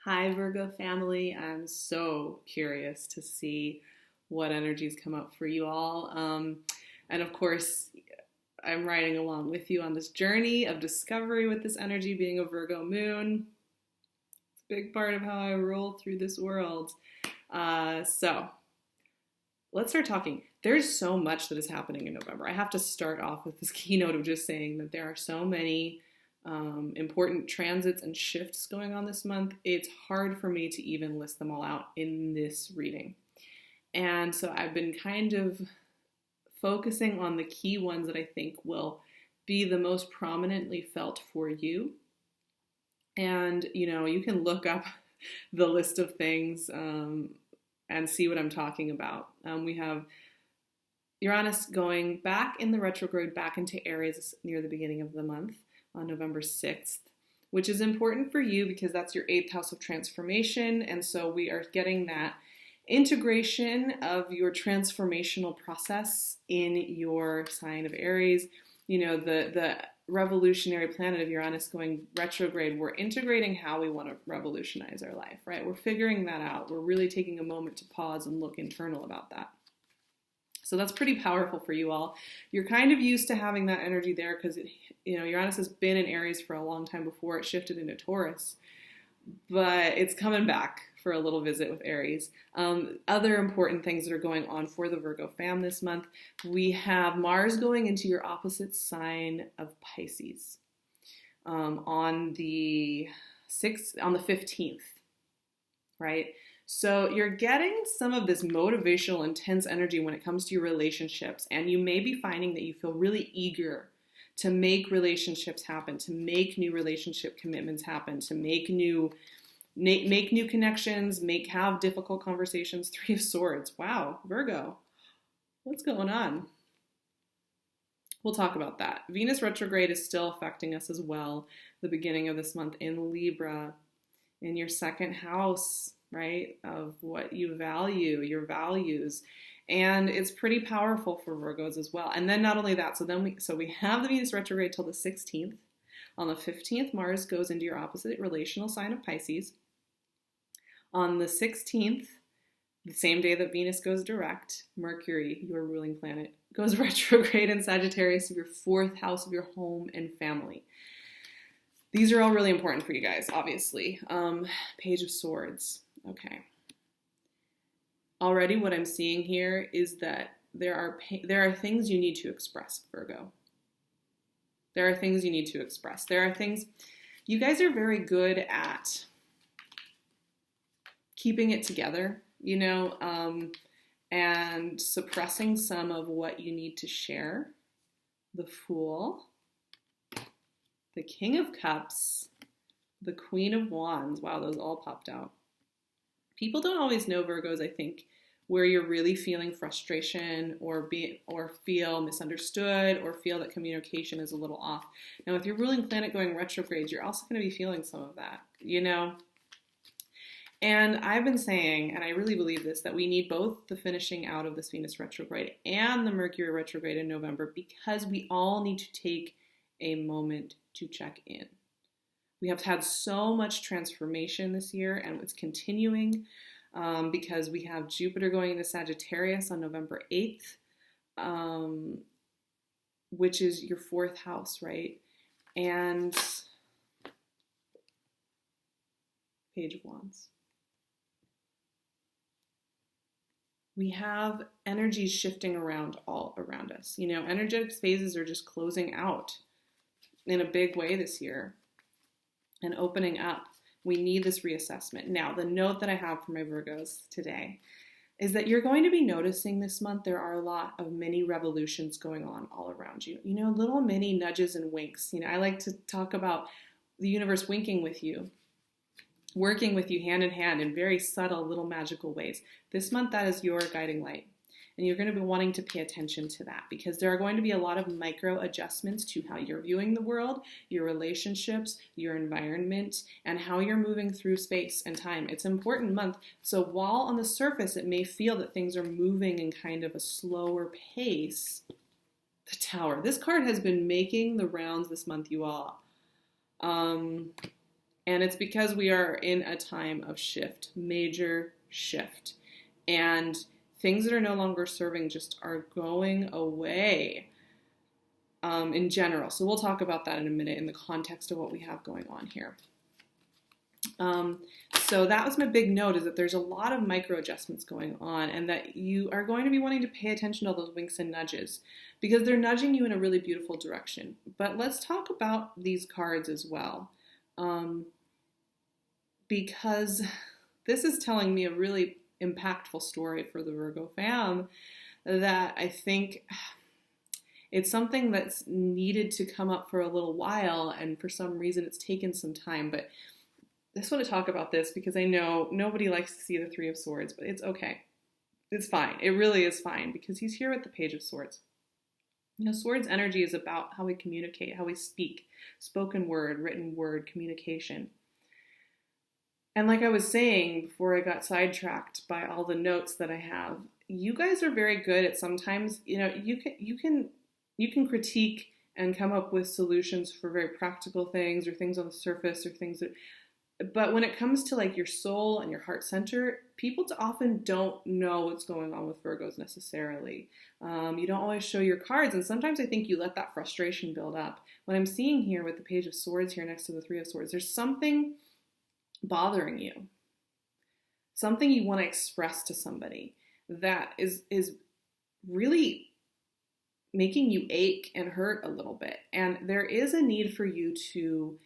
Hi, Virgo family. I'm so curious to see what energies come up for you all. And of course, I'm riding along with you on this journey of discovery with this energy being a Virgo moon. It's a big part of how I roll through this world. So let's start talking. There's so much that is happening in November. I have to start off with this keynote of just saying that there are so many important transits and shifts going on this month. It's hard for me to even list them all out in this reading. And so I've been kind of focusing on the key ones that I think will be the most prominently felt for you. And, you can look up the list of things and see what I'm talking about. We have Uranus going back in the retrograde, back into Aries near the beginning of the month on November 6th, which is important for you because that's your 8th house of transformation. And so we are getting that integration of your transformational process in your sign of Aries. The revolutionary planet of Uranus going retrograde, we're integrating how we want to revolutionize our life, right? We're figuring that out. We're really taking a moment to pause and look internal about that. So that's pretty powerful for you all. You're kind of used to having that energy there because Uranus has been in Aries for a long time before it shifted into Taurus, but it's coming back for a little visit with Aries. Other important things that are going on for the Virgo fam this month, we have Mars going into your opposite sign of Pisces on the 15th, right? So you're getting some of this motivational, intense energy when it comes to your relationships, and you may be finding that you feel really eager to make relationships happen, to make new relationship commitments happen, to make new connections, have difficult conversations. 3 of Swords. Wow, Virgo, what's going on? We'll talk about that. Venus retrograde is still affecting us as well. The beginning of this month in Libra, in your 2nd house, right, of what you value, your values. And it's pretty powerful for Virgos as well. And then not only that, so we have the Venus retrograde till the 16th. On the 15th, Mars goes into your opposite relational sign of Pisces. On the 16th, the same day that Venus goes direct, Mercury, your ruling planet, goes retrograde in Sagittarius, your 4th house of your home and family. These are all really important for you guys, obviously. Page of Swords. Okay. Already what I'm seeing here is that there are things you need to express, Virgo. There are things you need to express. There are things, you guys are very good at keeping it together, and suppressing some of what you need to share. The Fool, the King of Cups, the Queen of Wands. Wow, those all popped out. People don't always know, Virgos, I think, where you're really feeling frustration or feel misunderstood or feel that communication is a little off. Now, with your ruling planet going retrograde, you're also going to be feeling some of that, And I've been saying, and I really believe this, that we need both the finishing out of this Venus retrograde and the Mercury retrograde in November because we all need to take a moment to check in. We have had so much transformation this year, and it's continuing because we have Jupiter going into Sagittarius on November 8th, which is your 4th house, right? And Page of Wands. We have energies shifting around all around us. Energetic phases are just closing out in a big way this year and opening up. We need this reassessment. Now, the note that I have for my Virgos today is that you're going to be noticing this month there are a lot of mini revolutions going on all around you. Little mini nudges and winks. I like to talk about the universe winking with you, working with you hand in hand in very subtle little magical ways. This month, that is your guiding light. And you're going to be wanting to pay attention to that because there are going to be a lot of micro adjustments to how you're viewing the world, your relationships, your environment, and how you're moving through space and time. It's an important month. So while on the surface it may feel that things are moving in kind of a slower pace, the Tower. This card has been making the rounds this month, you all. And it's because we are in a time of shift, major shift. And things that are no longer serving just are going away in general. So we'll talk about that in a minute in the context of what we have going on here. So that was my big note, is that there's a lot of micro adjustments going on, and that you are going to be wanting to pay attention to those winks and nudges because they're nudging you in a really beautiful direction. But let's talk about these cards as well, because this is telling me a really impactful story for the Virgo fam that I think it's something that's needed to come up for a little while, and for some reason it's taken some time. But I just want to talk about this because I know nobody likes to see the Three of Swords, but it's okay. It's fine. It really is fine because he's here with the Page of Swords. You know, Swords energy is about how we communicate, how we speak, spoken word, written word, communication. And like I was saying before I got sidetracked by all the notes that I have, you guys are very good at sometimes, you know, you can critique and come up with solutions for very practical things or things on the surface or things that, but when it comes to like your soul and your heart center, people often don't know what's going on with Virgos necessarily. You don't always show your cards, and sometimes I think you let that frustration build up. What I'm seeing here with the Page of Swords here next to the Three of Swords, there's something bothering you, something you want to express to somebody that is really making you ache and hurt a little bit. And there is a need for you to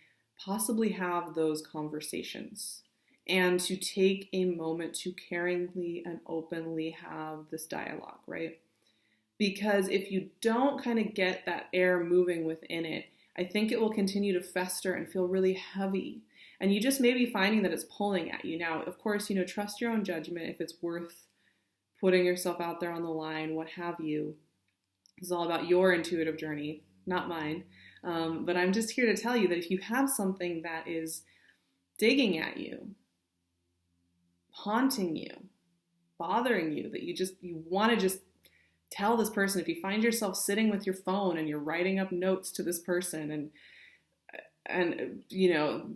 possibly have those conversations and to take a moment to caringly and openly have this dialogue, right? Because if you don't kind of get that air moving within it, I think it will continue to fester and feel really heavy. And you just may be finding that it's pulling at you. Now, of course, you know, trust your own judgment if it's worth putting yourself out there on the line, what have you. It's all about your intuitive journey, not mine. But I'm just here to tell you that if you have something that is digging at you, haunting you, bothering you, that you want to just tell this person, if you find yourself sitting with your phone and you're writing up notes to this person and you know,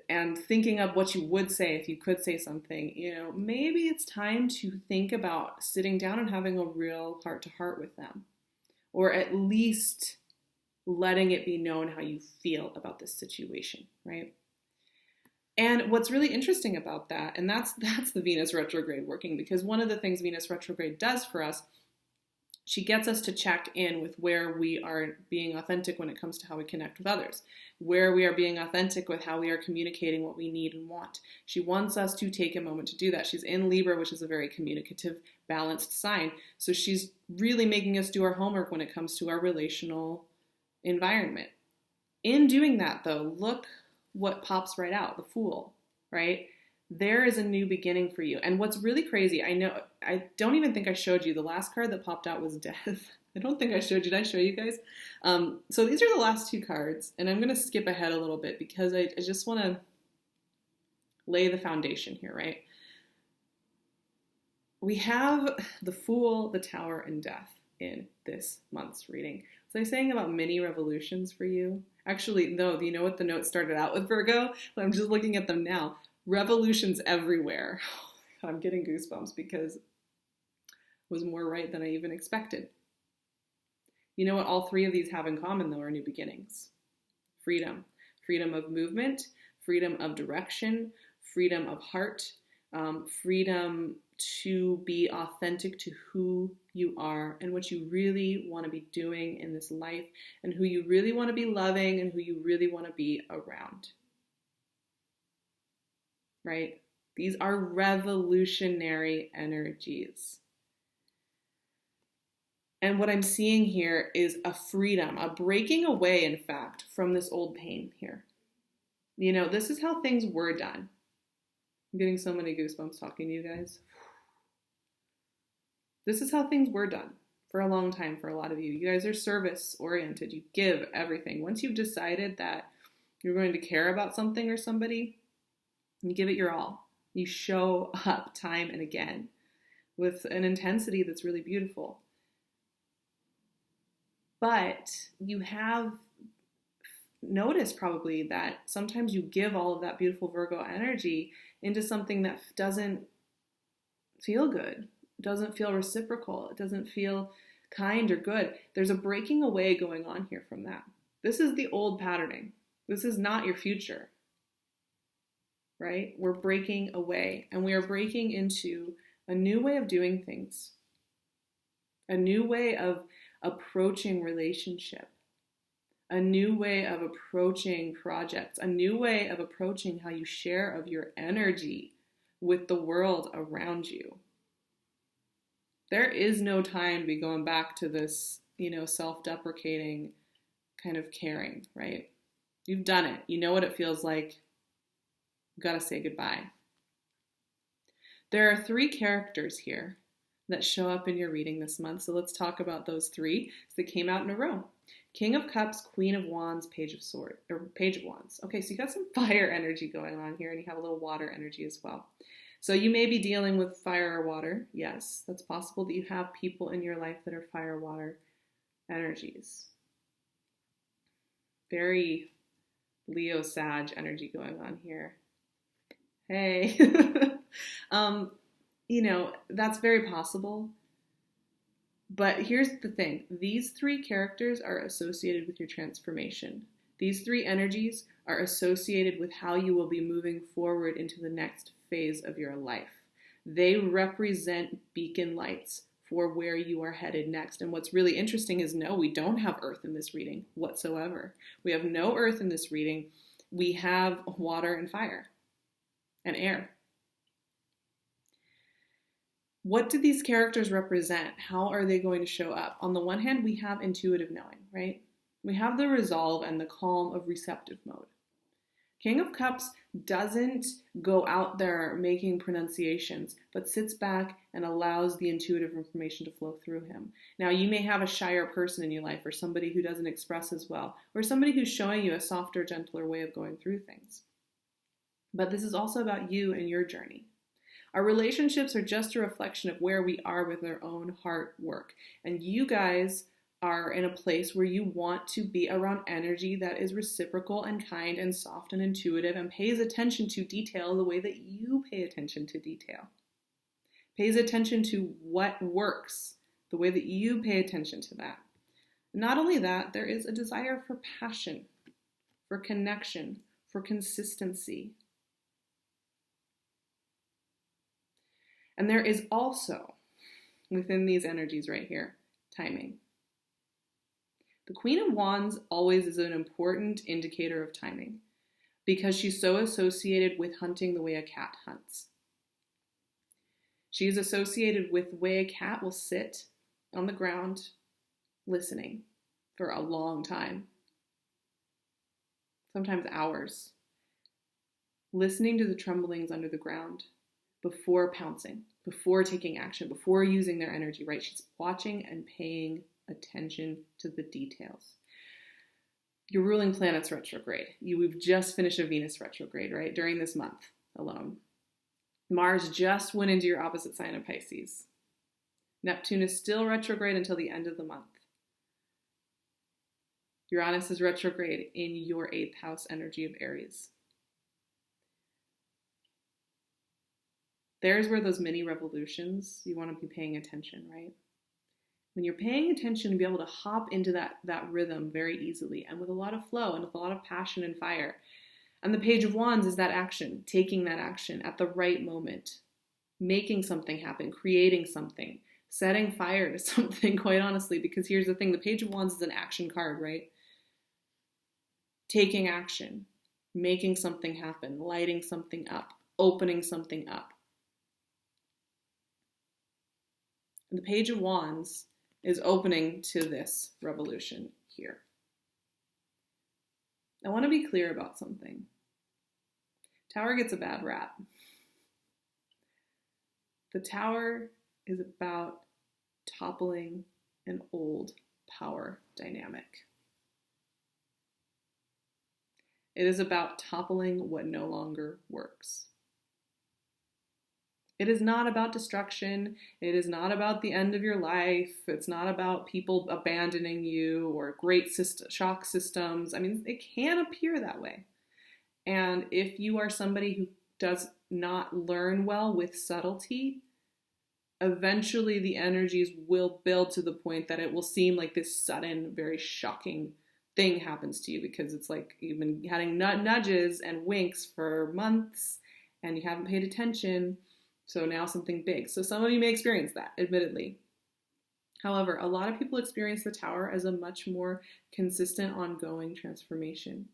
and thinking of what you would say if you could say something, you know, maybe it's time to think about sitting down and having a real heart-to-heart with them, or at least letting it be known how you feel about this situation, right? And what's really interesting about that, and that's the Venus retrograde working, because one of the things Venus retrograde does for us, she gets us to check in with where we are being authentic when it comes to how we connect with others, where we are being authentic with how we are communicating what we need and want. She wants us to take a moment to do that. She's in Libra, which is a very communicative, balanced sign. So she's really making us do our homework when it comes to our relational environment. In doing that, though, look what pops right out, the Fool, right? There is a new beginning for you. And what's really crazy, I don't even think I showed you. The last card that popped out was Death. I don't think I showed you. Did I show you guys? So these are the last two cards, and I'm going to skip ahead a little bit because I just want to lay the foundation here, right? We have the Fool, the Tower, and Death in this month's reading. So I'm saying about mini revolutions for you. Actually, no, you know what the note started out with, Virgo? I'm just looking at them now. Revolutions everywhere. I'm getting goosebumps because it was more right than I even expected. You know what all three of these have in common, though, are new beginnings. Freedom. Freedom of movement, freedom of direction, freedom of heart, freedom to be authentic to who you are and what you really want to be doing in this life, and who you really want to be loving and who you really want to be around. Right? These are revolutionary energies. And what I'm seeing here is a freedom, a breaking away, in fact, from this old pain here. You know, this is how things were done. I'm getting so many goosebumps talking to you guys. This is how things were done for a long time for a lot of you. You guys are service-oriented. You give everything. Once you've decided that you're going to care about something or somebody, you give it your all. You show up time and again with an intensity that's really beautiful. But you have notice probably that sometimes you give all of that beautiful Virgo energy into something that doesn't feel good, doesn't feel reciprocal, it doesn't feel kind or good. There's a breaking away going on here from that. This is the old patterning. This is not your future, right? We're breaking away, and we are breaking into a new way of doing things, a new way of approaching relationship, a new way of approaching projects, a new way of approaching how you share of your energy with the world around you. There is no time to be going back to this, self-deprecating kind of caring, right? You've done it. You know what it feels like. You've got to say goodbye. There are 3 characters here that show up in your reading this month. So let's talk about those 3 that came out in a row. King of Cups, Queen of Wands, Page of Wands. Okay, so you got some fire energy going on here, and you have a little water energy as well. So you may be dealing with fire or water. Yes, that's possible that you have people in your life that are fire, water energies. Very Leo Sag energy going on here. Hey. That's very possible. But here's the thing. These 3 characters are associated with your transformation. These 3 energies are associated with how you will be moving forward into the next phase of your life. They represent beacon lights for where you are headed next. And what's really interesting is no, we don't have earth in this reading whatsoever. We have no earth in this reading. We have water and fire and air. What do these characters represent? How are they going to show up? On the one hand, we have intuitive knowing, right? We have the resolve and the calm of receptive mode. King of Cups doesn't go out there making pronunciations, but sits back and allows the intuitive information to flow through him. Now, you may have a shyer person in your life, or somebody who doesn't express as well, or somebody who's showing you a softer, gentler way of going through things. But this is also about you and your journey. Our relationships are just a reflection of where we are with our own heart work. And you guys are in a place where you want to be around energy that is reciprocal and kind and soft and intuitive and pays attention to detail the way that you pay attention to detail. Pays attention to what works, the way that you pay attention to that. Not only that, there is a desire for passion, for connection, for consistency. And there is also, within these energies right here, timing. The Queen of Wands always is an important indicator of timing because she's so associated with hunting the way a cat hunts. She is associated with the way a cat will sit on the ground listening for a long time, sometimes hours, listening to the tremblings under the ground before pouncing, before taking action, before using their energy, right? She's watching and paying attention to the details. Your ruling planet's retrograde. We've just finished a Venus retrograde, right? During this month alone. Mars just went into your opposite sign of Pisces. Neptune is still retrograde until the end of the month. Uranus is retrograde in your 8th house energy of Aries. There's where those mini revolutions, you want to be paying attention, right? When you're paying attention, you'll be able to hop into that rhythm very easily and with a lot of flow and with a lot of passion and fire. And the Page of Wands is that action, taking that action at the right moment, making something happen, creating something, setting fire to something, quite honestly, because here's the thing, the Page of Wands is an action card, right? Taking action, making something happen, lighting something up, opening something up. And the Page of Wands is opening to this revolution here. I want to be clear about something. Tower gets a bad rap. The Tower is about toppling an old power dynamic. It is about toppling what no longer works. It is not about destruction. It is not about the end of your life. It's not about people abandoning you or great shock systems. I mean, it can appear that way. And if you are somebody who does not learn well with subtlety, eventually the energies will build to the point that it will seem like this sudden, very shocking thing happens to you, because it's like you've been having nudges and winks for months and you haven't paid attention. So now something big. So some of you may experience that, admittedly. However, a lot of people experience the Tower as a much more consistent, ongoing transformation.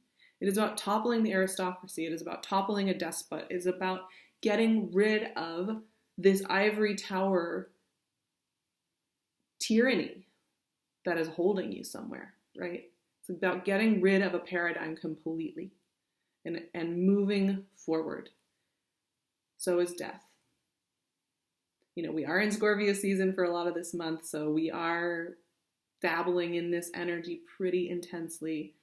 It is about toppling the aristocracy. It is about toppling a despot. It is about getting rid of this ivory tower tyranny that is holding you somewhere, right? It's about getting rid of a paradigm completely and moving forward. So is death. You know, we are in Scorpio season for a lot of this month, so we are dabbling in this energy pretty intensely.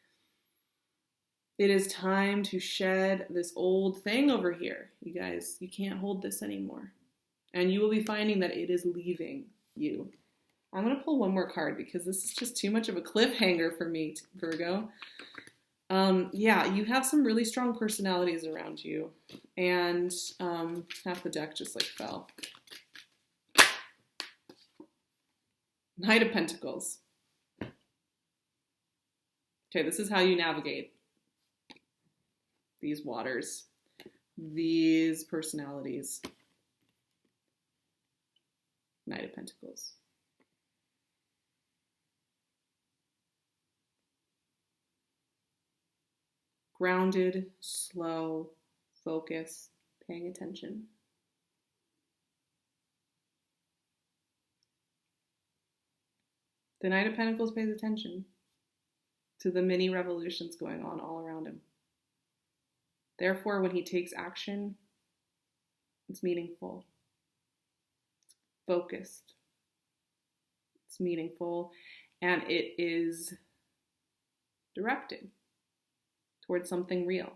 It is time to shed this old thing over here. You guys, you can't hold this anymore. And you will be finding that it is leaving you. I'm going to pull one more card because this is just too much of a cliffhanger for me, Virgo. Yeah, you have some really strong personalities around you. And half the deck just like fell. Knight of Pentacles. Okay, this is how you navigate these waters, these personalities. Knight of Pentacles. Grounded, slow, focus, paying attention. The Knight of Pentacles pays attention to the many revolutions going on all around him. Therefore, when he takes action, it's meaningful. It's focused. It's meaningful. And it is directed towards something real.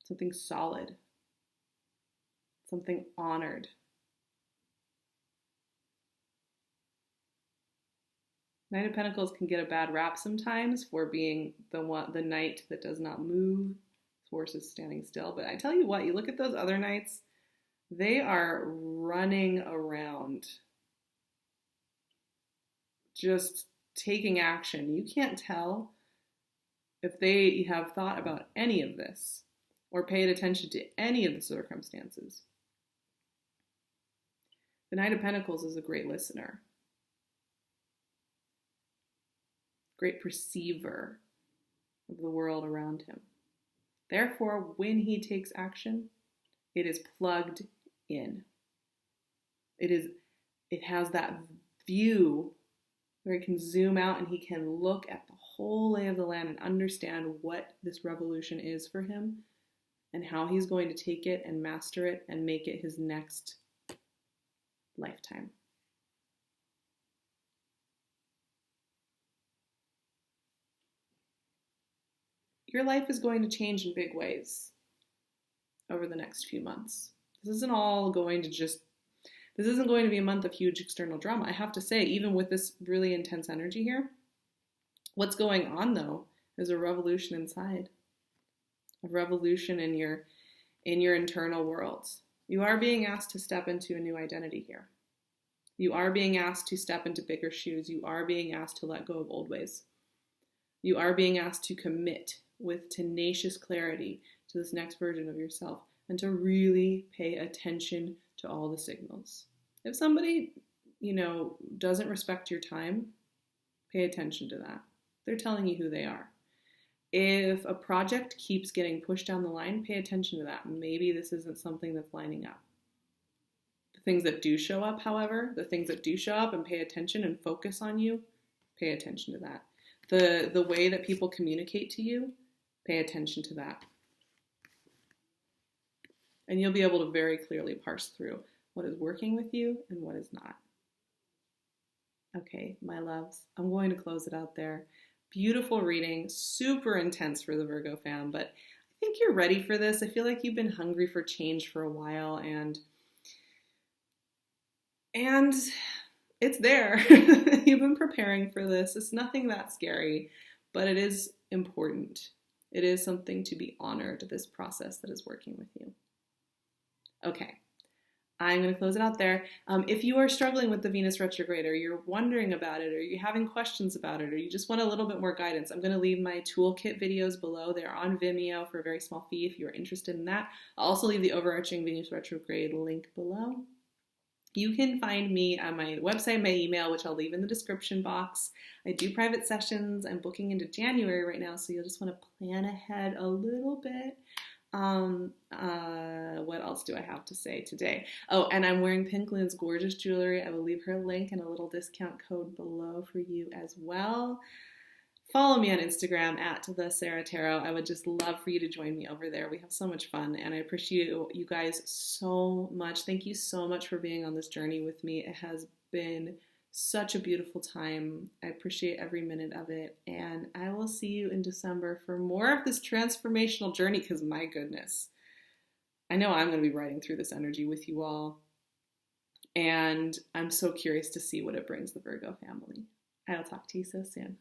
Something solid. Something honored. Knight of Pentacles can get a bad rap sometimes for being the knight that does not move, horse is standing still. But I tell you what, you look at those other knights, they are running around, just taking action. You can't tell if they have thought about any of this or paid attention to any of the circumstances. The Knight of Pentacles is a great listener. Great perceiver of the world around him. Therefore, when he takes action, it is plugged in. It has that view where he can zoom out and he can look at the whole lay of the land and understand what this revolution is for him and how he's going to take it and master it and make it his next lifetime. Your life is going to change in big ways over the next few months. This isn't going to be a month of huge external drama. I have to say, even with this really intense energy here, what's going on though is a revolution inside. A revolution in your internal worlds. You are being asked to step into a new identity here. You are being asked to step into bigger shoes. You are being asked to let go of old ways. You are being asked to commit with tenacious clarity to this next version of yourself and to really pay attention to all the signals. If somebody, doesn't respect your time, pay attention to that. They're telling you who they are. If a project keeps getting pushed down the line, pay attention to that. Maybe this isn't something that's lining up. The things that do show up, however, and pay attention and focus on you, pay attention to that. The way that people communicate to you, pay attention to that. And you'll be able to very clearly parse through what is working with you and what is not. Okay, my loves, I'm going to close it out there. Beautiful reading, super intense for the Virgo fan, but I think you're ready for this. I feel like you've been hungry for change for a while, and it's there. You've been preparing for this. It's nothing that scary, but it is important. It is something to be honored, this process that is working with you. Okay, I'm going to close it out there. If you are struggling with the Venus retrograde, or you're wondering about it, or you're having questions about it, or you just want a little bit more guidance, I'm going to leave my toolkit videos below. They're on Vimeo for a very small fee if you're interested in that. I'll also leave the overarching Venus retrograde link below. You can find me on my website, my email, which I'll leave in the description box. I do private sessions. I'm booking into January right now, so you'll just want to plan ahead a little bit. What else do I have to say today? Oh, and I'm wearing PinkLune's gorgeous jewelry. I will leave her link and a little discount code below for you as well. Follow me on Instagram at the SARAHTAROT. I would just love for you to join me over there. We have so much fun, and I appreciate you guys so much. Thank you so much for being on this journey with me. It has been such a beautiful time. I appreciate every minute of it, and I will see you in December for more of this transformational journey, because my goodness, I know I'm going to be riding through this energy with you all, and I'm so curious to see what it brings the Virgo family. I'll talk to you so soon.